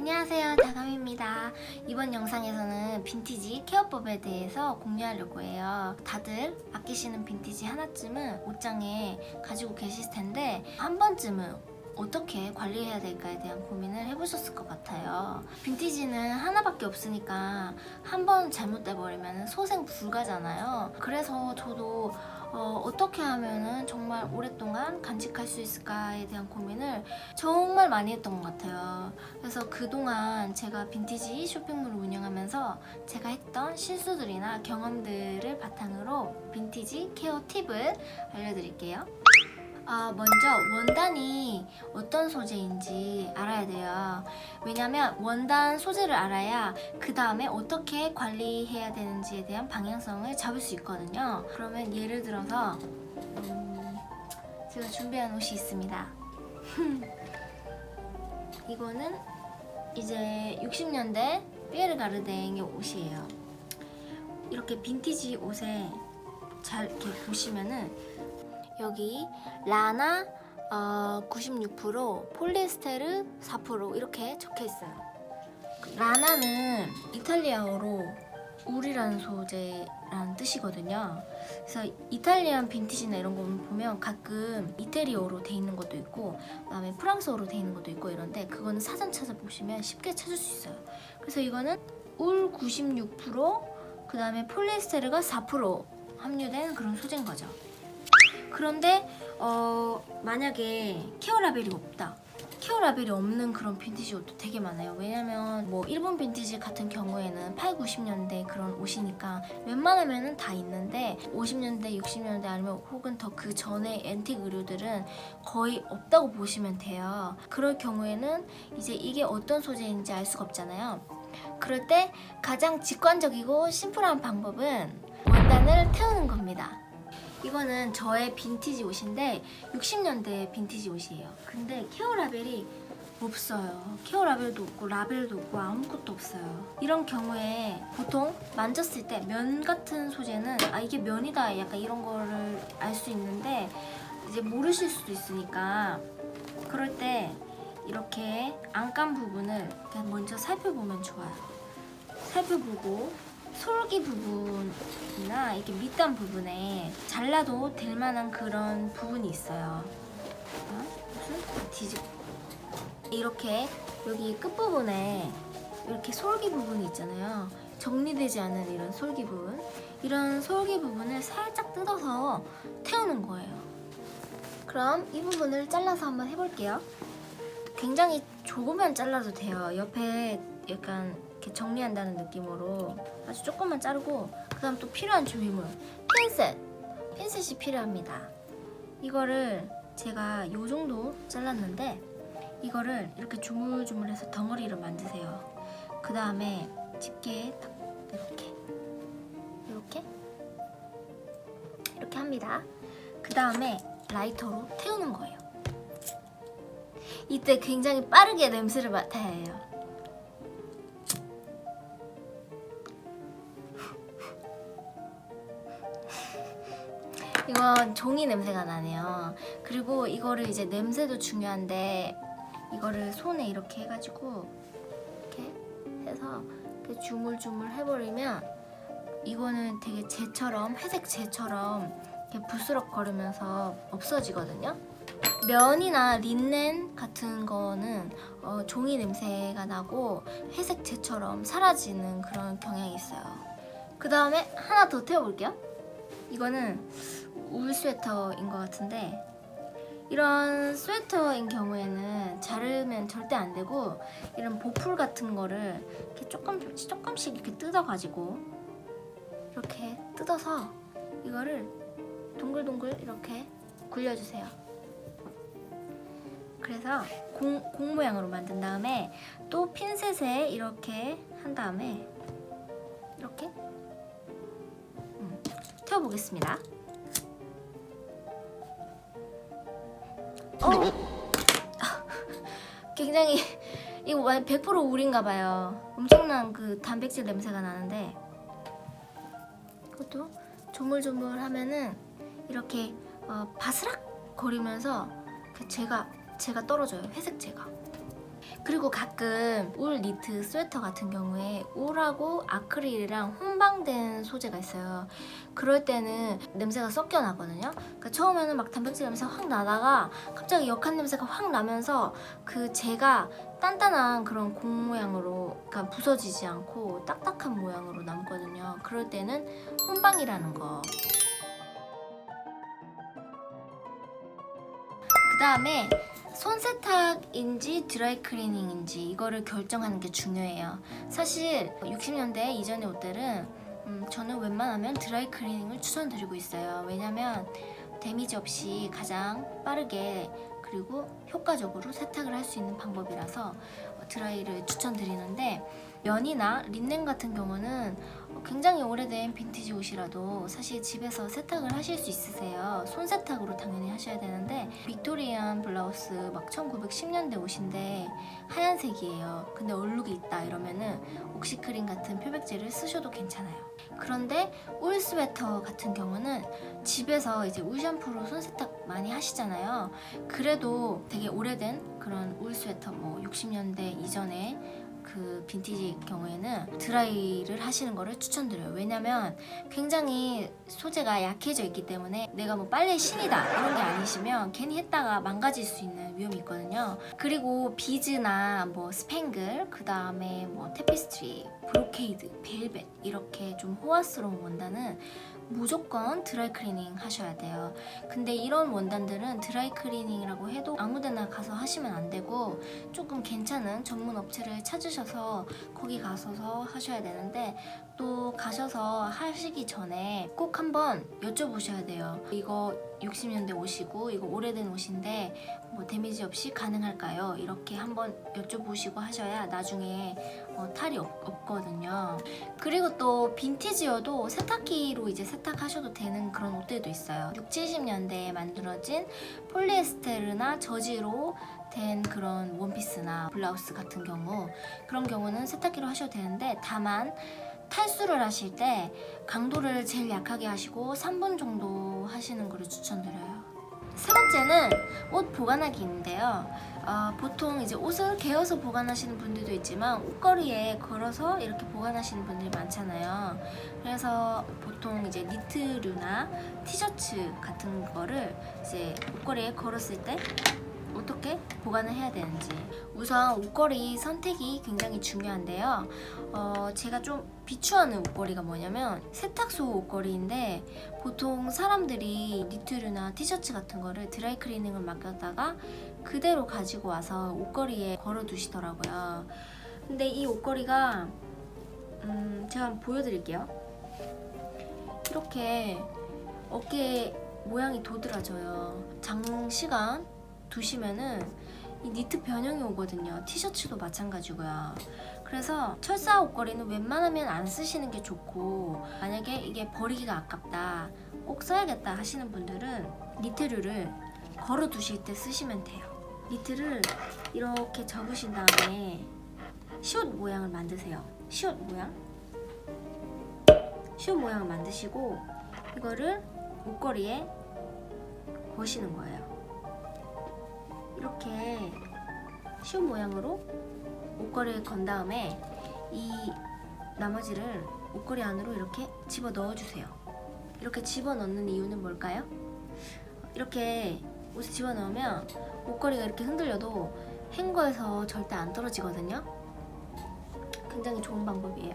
안녕하세요, 다감입니다. 이번 영상에서는 빈티지 케어법에 대해서 공유하려고 해요. 다들 아끼시는 빈티지 하나쯤은 옷장에 가지고 계실 텐데 한 번쯤은 어떻게 관리해야 될까에 대한 고민을 해보셨을 것 같아요. 빈티지는 하나밖에 없으니까 한 번 잘못돼버리면 소생 불가잖아요. 그래서 저도 어떻게 하면은 정말 오랫동안 간직할 수 있을까에 대한 고민을 정말 많이 했던 것 같아요. 그래서 그동안 제가 빈티지 쇼핑몰을 운영하면서 제가 했던 실수들이나 경험들을 바탕으로 빈티지 케어 팁을 알려드릴게요. 먼저 원단이 어떤 소재인지 알아야 돼요. 왜냐면 원단 소재를 알아야 그 다음에 어떻게 관리해야 되는지에 대한 방향성을 잡을 수 있거든요. 그러면 예를 들어서 제가 준비한 옷이 있습니다. 이거는 이제 60년대 피에르 가르댕의 옷이에요. 이렇게 빈티지 옷에 잘 이렇게 보시면은 여기 라나 96%, 폴리에스테르 4% 이렇게 적혀 있어요. 라나는 이탈리아어로 울이라는 소재라는 뜻이거든요. 그래서 이탈리안 빈티지나 이런 거 보면 가끔 이태리어로 돼 있는 것도 있고 그다음에 프랑스어로 돼 있는 것도 있고 이런데 그거는 사전 찾아보시면 쉽게 찾을 수 있어요. 그래서 이거는 울 96%, 그다음에 폴리에스테르가 4% 함유된 그런 소재인 거죠. 그런데 만약에 케어 라벨이 없다. 케어 라벨이 없는 그런 빈티지 옷도 되게 많아요. 왜냐면 뭐 일본 빈티지 같은 경우에는 8, 90년대 그런 옷이니까 웬만하면은 다 있는데 50년대, 60년대 아니면 혹은 더 그 전에 앤틱 의류들은 거의 없다고 보시면 돼요. 그럴 경우에는 이제 이게 어떤 소재인지 알 수가 없잖아요. 그럴 때 가장 직관적이고 심플한 방법은 원단을 태우는 겁니다. 이거는 저의 빈티지 옷인데 60년대 빈티지 옷이에요. 근데 케어 라벨이 없어요. 케어 라벨도 없고 라벨도 없고 아무것도 없어요. 이런 경우에 보통 만졌을 때 면 같은 소재는 이게 면이다 약간 이런 거를 알 수 있는데 이제 모르실 수도 있으니까 그럴 때 이렇게 안감 부분을 그냥 먼저 살펴보면 좋아요. 살펴보고 솔기 부분이나 이렇게 밑단 부분에 잘라도 될 만한 그런 부분이 있어요. 무슨 뒤집고 이렇게 여기 끝부분에 이렇게 솔기 부분이 있잖아요. 정리되지 않은 이런 솔기 부분, 이런 솔기 부분을 살짝 뜯어서 태우는 거예요. 그럼 이 부분을 잘라서 한번 해볼게요. 굉장히 조금만 잘라도 돼요. 옆에 약간 이렇게 정리한다는 느낌으로 아주 조금만 자르고 그 다음 또 필요한 준비물 핀셋이 필요합니다. 이거를 제가 요 정도 잘랐는데 이거를 이렇게 주물주물해서 덩어리를 만드세요. 그 다음에 집게에 딱 이렇게 합니다. 그 다음에 라이터로 태우는 거예요. 이때 굉장히 빠르게 냄새를 맡아야 해요. 이건 종이 냄새가 나네요. 그리고 이거를 이제 냄새도 중요한데 이거를 손에 이렇게 해가지고 이렇게 해서 이렇게 주물주물 해버리면 이거는 되게 재처럼 회색 재처럼 이렇게 부스럭거리면서 없어지거든요. 면이나 린넨 같은 거는 종이 냄새가 나고 회색 재처럼 사라지는 그런 경향이 있어요. 그 다음에 하나 더 태워볼게요. 이거는 울 스웨터인 것 같은데 이런 스웨터인 경우에는 자르면 절대 안 되고 이런 보풀 같은 거를 이렇게 조금씩 이렇게 뜯어가지고 이렇게 뜯어서 이거를 동글동글 이렇게 굴려주세요. 그래서 공 모양으로 만든 다음에 또 핀셋에 이렇게 한 다음에 이렇게 태워보겠습니다. 굉장히 이거 100% 울인가 봐요. 엄청난 그 단백질 냄새가 나는데 이것도 조물조물 하면은 이렇게 바스락 거리면서 제가 떨어져요. 회색 제가. 그리고 가끔 울 니트 스웨터 같은 경우에 울하고 아크릴이랑 혼방된 소재가 있어요. 그럴 때는 냄새가 섞여 나거든요. 그러니까 처음에는 막 단백질 냄새가 확 나다가 갑자기 역한 냄새가 확 나면서 그 재가 단단한 그런 공 모양으로, 그러니까 부서지지 않고 딱딱한 모양으로 남거든요. 그럴 때는 혼방이라는 거. 그 다음에 손 세탁인지 드라이 클리닝인지 이거를 결정하는 게 중요해요. 사실 60년대 이전의 옷들은 저는 웬만하면 드라이 클리닝을 추천드리고 있어요. 왜냐면 데미지 없이 가장 빠르게 그리고 효과적으로 세탁을 할 수 있는 방법이라서 드라이를 추천드리는데, 면이나 린넨 같은 경우는 굉장히 오래된 빈티지 옷이라도 사실 집에서 세탁을 하실 수 있으세요. 손 세탁으로 당연히 하셔야 되는데, 빅토리안 블라우스 막 1910년대 옷인데 하얀색이에요. 근데 얼룩이 있다 이러면은 옥시크린 같은 표백제를 쓰셔도 괜찮아요. 그런데 울 스웨터 같은 경우는 집에서 이제 울 샴푸로 손 세탁 많이 하시잖아요. 그래도 되게 오래된 그런 울 스웨터, 뭐 60년대 이전에 그 빈티지 경우에는 드라이를 하시는 거를 추천드려요. 왜냐면 굉장히 소재가 약해져 있기 때문에 내가 뭐 빨래 신이다 이런 게 아니시면 괜히 했다가 망가질 수 있는 위험이 있거든요. 그리고 비즈나 뭐 스팽글, 그 다음에 뭐 테피스트리, 브로케이드, 벨벳 이렇게 좀 호화스러운 원단은 무조건 드라이 클리닝 하셔야 돼요. 근데 이런 원단들은 드라이 클리닝이라고 해도 아무데나 가서 하시면 안 되고 조금 괜찮은 전문 업체를 찾으셔서 거기 가서서 하셔야 되는데, 또 가셔서 하시기 전에 꼭 한번 여쭤보셔야 돼요. 이거 60년대 옷이고 이거 오래된 옷인데 뭐 데미지 없이 가능할까요? 이렇게 한번 여쭤보시고 하셔야 나중에 탈이 없거든요. 그리고 또 빈티지여도 세탁기로 이제 세탁하셔도 되는 그런 옷들도 있어요. 6, 70년대에 만들어진 폴리에스테르나 저지로 된 그런 원피스나 블라우스 같은 경우, 그런 경우는 세탁기로 하셔도 되는데, 다만 탈수를 하실 때 강도를 제일 약하게 하시고 3분 정도 하시는 거를 추천드려요. 세 번째는 옷 보관하기인데요. 보통 이제 옷을 개어서 보관하시는 분들도 있지만 옷걸이에 걸어서 이렇게 보관하시는 분들이 많잖아요. 그래서 보통 이제 니트류나 티셔츠 같은 거를 이제 옷걸이에 걸었을 때 어떻게 보관을 해야 되는지. 우선 옷걸이 선택이 굉장히 중요한데요. 제가 좀 비추하는 옷걸이가 뭐냐면 세탁소 옷걸이인데, 보통 사람들이 니트류나 티셔츠 같은 거를 드라이 클리닝을 맡겼다가 그대로 가지고 와서 옷걸이에 걸어 두시더라고요. 근데 이 옷걸이가 제가 한번 보여드릴게요. 이렇게 어깨 모양이 도드라져요. 장시간 두시면은 이 니트 변형이 오거든요. 티셔츠도 마찬가지고요. 그래서 철사 옷걸이는 웬만하면 안 쓰시는 게 좋고, 만약에 이게 버리기가 아깝다, 꼭 써야겠다 하시는 분들은 니트류를 걸어 두실 때 쓰시면 돼요. 니트를 이렇게 접으신 다음에 시옷 모양을 만드세요. 시옷 모양을 만드시고 이거를 옷걸이에 거시는 거예요. 이렇게 시옷 모양으로 옷걸이에 건 다음에 이 나머지를 옷걸이 안으로 이렇게 집어 넣어주세요. 이렇게 집어 넣는 이유는 뭘까요? 이렇게 옷을 집어 넣으면 옷걸이가 이렇게 흔들려도 행거에서 절대 안 떨어지거든요. 굉장히 좋은 방법이에요.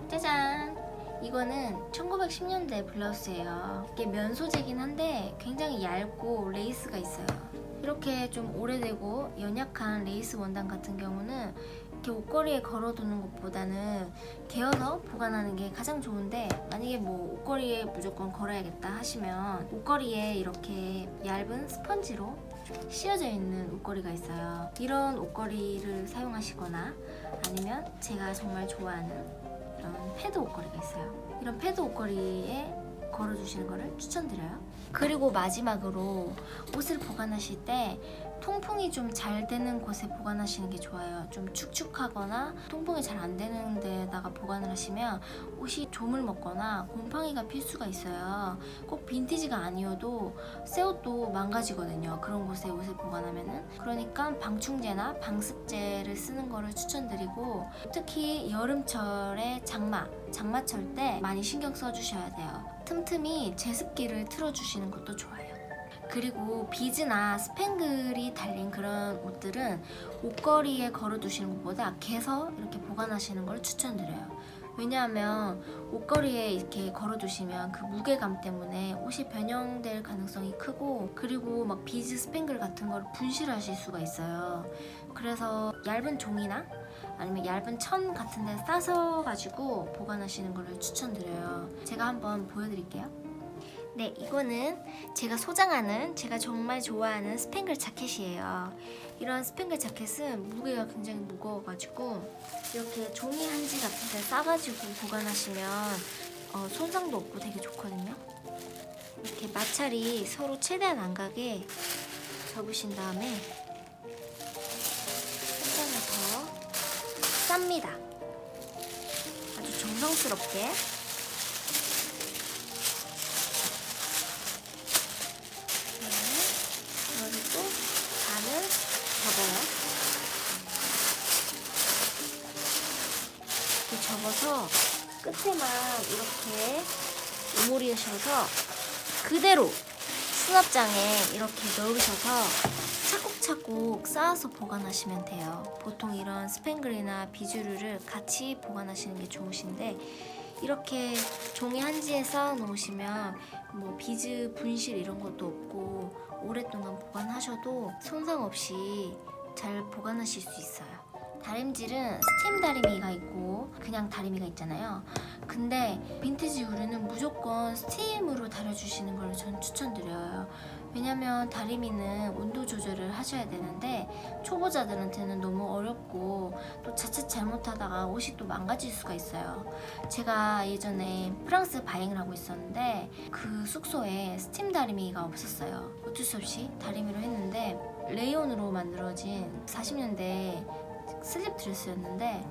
짜잔! 이거는 1910년대 블라우스예요. 이게 면 소재긴 한데 굉장히 얇고 레이스가 있어요. 이렇게 좀 오래되고 연약한 레이스 원단 같은 경우는 이렇게 옷걸이에 걸어두는 것보다는 개어서 보관하는 게 가장 좋은데, 만약에 뭐 옷걸이에 무조건 걸어야겠다 하시면 옷걸이에 이렇게 얇은 스펀지로 씌어져 있는 옷걸이가 있어요. 이런 옷걸이를 사용하시거나 아니면 제가 정말 좋아하는 이런 패드 옷걸이가 있어요. 이런 패드 옷걸이에 걸어주시는 거를 추천드려요. 그리고 마지막으로 옷을 보관하실 때 통풍이 좀 잘 되는 곳에 보관하시는 게 좋아요. 좀 축축하거나 통풍이 잘 안 되는 데다가 보관을 하시면 옷이 조물 먹거나 곰팡이가 필 수가 있어요. 꼭 빈티지가 아니어도 새 옷도 망가지거든요. 그런 곳에 옷을 보관하면은. 그러니까 방충제나 방습제를 쓰는 거를 추천드리고, 특히 여름철에 장마철 때 많이 신경 써주셔야 돼요. 틈틈이 제습기를 틀어주시는 것도 좋아요. 그리고 비즈나 스팽글이 달린 그런 옷들은 옷걸이에 걸어두시는 것보다 개서 이렇게 보관하시는 걸 추천드려요. 왜냐하면 옷걸이에 이렇게 걸어두시면 그 무게감 때문에 옷이 변형될 가능성이 크고, 그리고 막 비즈 스팽글 같은 걸 분실하실 수가 있어요. 그래서 얇은 종이나 아니면 얇은 천 같은 데 싸서 가지고 보관하시는 걸 추천드려요. 제가 한번 보여드릴게요. 네, 이거는 제가 소장하는, 제가 정말 좋아하는 스팽글 자켓이에요. 이런 스팽글 자켓은 무게가 굉장히 무거워가지고 이렇게 종이 한지 같은 데 싸가지고 보관하시면 손상도 없고 되게 좋거든요. 이렇게 마찰이 서로 최대한 안 가게 접으신 다음에 한 번을 더 쌉니다. 아주 정성스럽게. 접어서 끝에만 이렇게 오므리셔서 그대로 수납장에 이렇게 넣으셔서 차곡차곡 쌓아서 보관하시면 돼요. 보통 이런 스팽글이나 비주류를 같이 보관하시는 게 좋으신데, 이렇게 종이 한지에 쌓아 놓으시면 뭐 비즈 분실 이런 것도 없고 오랫동안 보관하셔도 손상 없이 잘 보관하실 수 있어요. 다림질은 스팀 다리미가 있고 그냥 다리미가 있잖아요. 근데 빈티지 의류는 무조건 스팀으로 다려주시는 걸 전 추천드려요. 왜냐면 다리미는 온도 조절을 하셔야 되는데 초보자들한테는 너무 어렵고 또 자칫 잘못하다가 옷이 또 망가질 수가 있어요. 제가 예전에 프랑스 바잉을 하고 있었는데 그 숙소에 스팀 다리미가 없었어요. 어쩔 수 없이 다리미로 했는데 레이온으로 만들어진 40년대 슬립 드레스였는데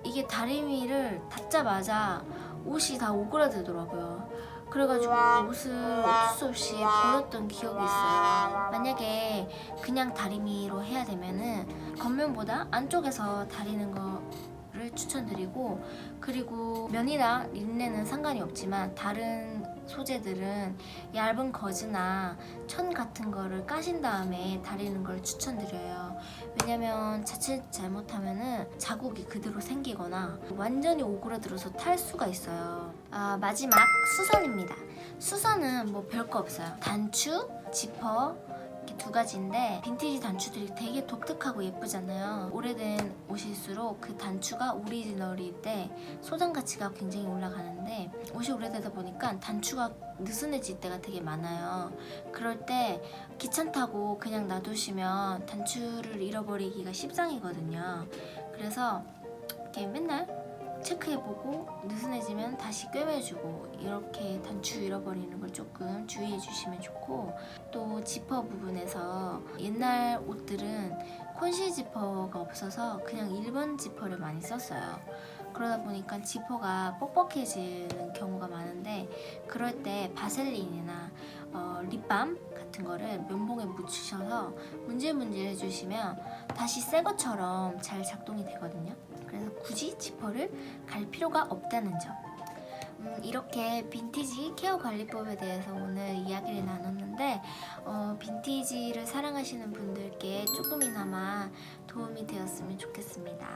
이게 다리미를 닫자마자 옷이 다 오그라들더라고요. 그래가지고 옷을 어쩔 수 없이 버렸던 기억이 있어요. 만약에 그냥 다리미로 해야 되면은 겉면보다 안쪽에서 다리는 거를 추천드리고, 그리고 면이나 린넨은 상관이 없지만 다른 소재들은 얇은 거즈나 천 같은 거를 까신 다음에 다리는 걸 추천드려요. 왜냐면 자칫 잘못하면은 자국이 그대로 생기거나 완전히 오그라들어서 탈 수가 있어요. 마지막 수선입니다. 수선은 뭐 별거 없어요. 단추, 지퍼 이렇게 두 가지인데, 빈티지 단추들이 되게 독특하고 예쁘잖아요. 오래된 옷일수록 그 단추가 오리지널일 때 소장 가치가 굉장히 올라가는데, 옷이 오래되다 보니까 단추가 느슨해질 때가 되게 많아요. 그럴 때 귀찮다고 그냥 놔두시면 단추를 잃어버리기가 십상이거든요. 그래서 이렇게 맨날 체크해보고 느슨해지면 다시 꿰매주고, 이렇게 단추 잃어버리는 걸 조금 주의해 주시면 좋고, 또 지퍼 부분에서 옛날 옷들은 콘실 지퍼가 없어서 그냥 1번 지퍼를 많이 썼어요. 그러다 보니까 지퍼가 뻑뻑해지는 경우가 많은데, 그럴 때 바셀린이나 립밤 같은 거를 면봉에 묻히셔서 문질문질 해주시면 다시 새 것처럼 잘 작동이 되거든요. 그래서 굳이 지퍼를 갈 필요가 없다는 점. 이렇게 빈티지 케어 관리법에 대해서 오늘 이야기를 나눴는데, 빈티지를 사랑하시는 분들께 조금이나마 도움이 되었으면 좋겠습니다.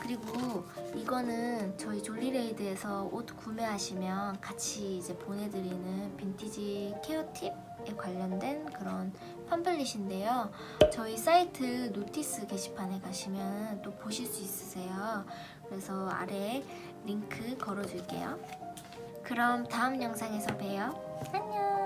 그리고 이거는 저희 졸리레이드에서 옷 구매하시면 같이 이제 보내드리는 빈티지 케어 팁에 관련된 그런 팜플릿인데요. 저희 사이트 노티스 게시판에 가시면 또 보실 수 있으세요. 그래서 아래에 링크 걸어줄게요. 그럼 다음 영상에서 봬요. 안녕.